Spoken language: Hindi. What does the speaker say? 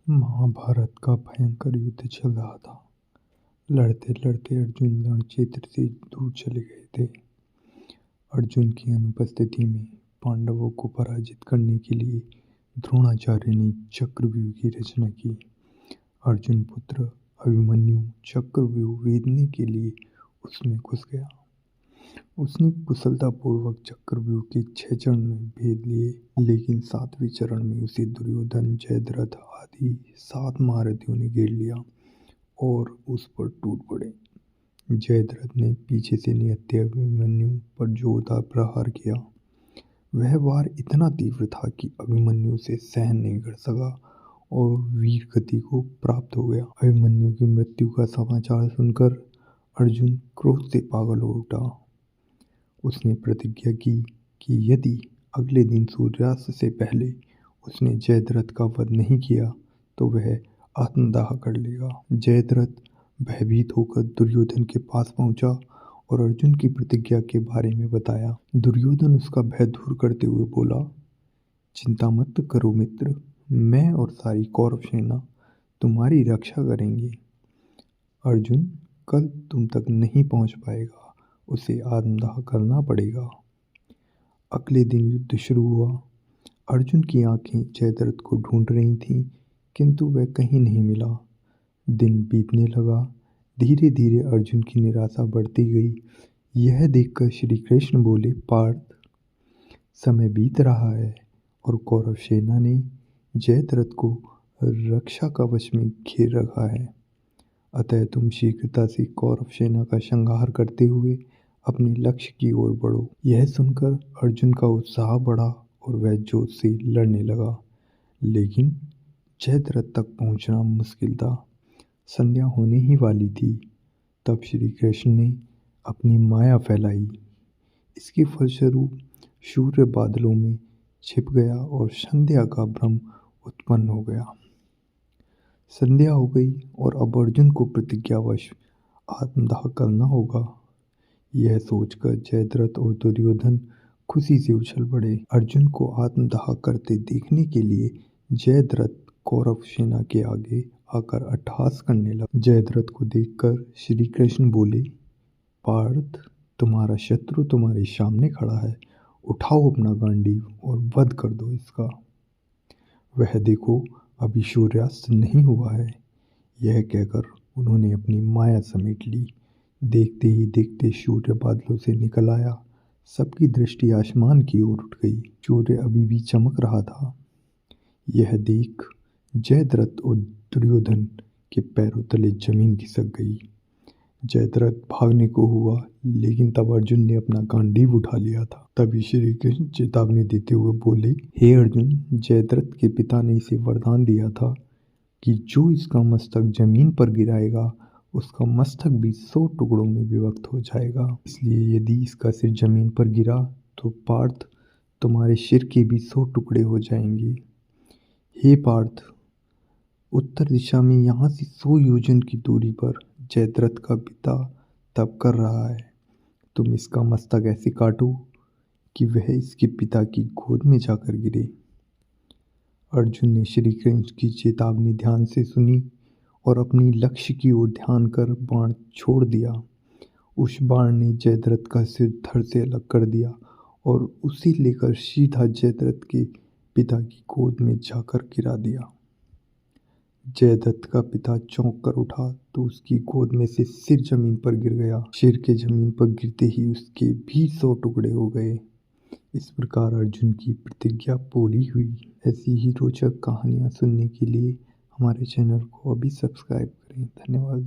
महाभारत का भयंकर युद्ध चल रहा था। लड़ते लड़ते अर्जुन रण क्षेत्र से दूर चले गए थे। अर्जुन की अनुपस्थिति में पांडवों को पराजित करने के लिए द्रोणाचार्य ने चक्रव्यूह की रचना की। अर्जुन पुत्र अभिमन्यु चक्रव्यूह वेदने के लिए उसमें घुस गया। उसने कुशलतापूर्वक चक्रव्यूह के 6 चरण में भेद लिए, लेकिन 7वें चरण में उसे दुर्योधन, जयद्रथ आदि 7 महारथियों ने घेर लिया और उस पर टूट पड़े। जयद्रथ ने पीछे से निहत्थे अभिमन्यु पर जोरदार प्रहार किया। वह वार इतना तीव्र था कि अभिमन्यु उसे सहन नहीं कर सका और वीर गति को प्राप्त हो गया। अभिमन्यु की मृत्यु का समाचार सुनकर अर्जुन क्रोध से पागल हो उठा। उसने प्रतिज्ञा की कि यदि अगले दिन सूर्यास्त से पहले उसने जयद्रथ का वध नहीं किया तो वह आत्मदाह कर लेगा। जयद्रथ भयभीत होकर दुर्योधन के पास पहुंचा और अर्जुन की प्रतिज्ञा के बारे में बताया। दुर्योधन उसका भय दूर करते हुए बोला, चिंता मत करो मित्र, मैं और सारी कौरव सेना तुम्हारी रक्षा करेंगे। अर्जुन कल तुम तक नहीं पहुंच पाएगा, उसे आत्मदाह करना पड़ेगा। अगले दिन युद्ध शुरू हुआ। अर्जुन की आंखें जयद्रथ को ढूंढ रही थीं, किंतु वह कहीं नहीं मिला। दिन बीतने लगा। धीरे धीरे अर्जुन की निराशा बढ़ती गई। यह देखकर श्री कृष्ण बोले, पार्थ, समय बीत रहा है और कौरव सेना ने जयद्रथ को रक्षा कवच में घेर रखा है। अतः तुम शीघ्रता से कौरव सेना का संहार करते हुए अपने लक्ष्य की ओर बढ़ो। यह सुनकर अर्जुन का उत्साह बढ़ा और वह जोश से लड़ने लगा, लेकिन जयद्रथ तक पहुंचना मुश्किल था। संध्या होने ही वाली थी। तब श्री कृष्ण ने अपनी माया फैलाई। इसके फलस्वरूप सूर्य बादलों में छिप गया और संध्या का भ्रम उत्पन्न हो गया। संध्या हो गई और अब अर्जुन को प्रतिज्ञावश आत्मदाह करना होगा। यह सोचकर जयद्रथ और दुर्योधन खुशी से उछल पड़े। अर्जुन को आत्मदाह करते देखने के लिए जयद्रथ कौरव सेना के आगे आकर अट्टहास करने लगा। जयद्रथ को देखकर श्री कृष्ण बोले, पार्थ, तुम्हारा शत्रु तुम्हारे सामने खड़ा है, उठाओ अपना गांडीव और वध कर दो इसका। वह देखो, अभी सूर्यास्त नहीं हुआ है। यह कहकर उन्होंने अपनी माया समेट ली। देखते ही देखते सूर्य बादलों से निकल आया। सबकी दृष्टि आसमान की ओर उठ गई। सूर्य अभी भी चमक रहा था। यह देख जयद्रथ और दुर्योधन के पैरों तले जमीन खिसक गई। जयद्रथ भागने को हुआ, लेकिन तब अर्जुन ने अपना गांडीव उठा लिया था। तभी श्री कृष्ण चेतावनी देते हुए बोले, हे अर्जुन, जयद्रथ के पिता ने इसे वरदान दिया था कि जो इसका मस्तक जमीन पर गिराएगा उसका मस्तक भी 100 टुकड़ों में विभक्त हो जाएगा। इसलिए यदि इसका सिर जमीन पर गिरा तो पार्थ, तुम्हारे सिर के भी 100 टुकड़े हो जाएंगे। हे पार्थ, उत्तर दिशा में यहाँ से 100 योजन की दूरी पर जयद्रथ का पिता तप कर रहा है। तुम इसका मस्तक ऐसे काटो कि वह इसके पिता की गोद में जाकर गिरे। अर्जुन ने श्री कृष्ण की चेतावनी ध्यान से सुनी और अपनी लक्ष्य की ओर ध्यान कर बाण छोड़ दिया। उस बाण ने जयद्रथ का सिर धड़ से अलग कर दिया और उसे लेकर सीधा जयद्रथ के पिता की गोद में जाकर गिरा दिया। जयद्रथ का पिता चौंक कर उठा तो उसकी गोद में से सिर जमीन पर गिर गया। सिर के जमीन पर गिरते ही उसके भी 100 टुकड़े हो गए। इस प्रकार अर्जुन की प्रतिज्ञा पूरी हुई। ऐसी ही रोचक कहानियाँ सुनने के लिए हमारे चैनल को अभी सब्सक्राइब करें। धन्यवाद।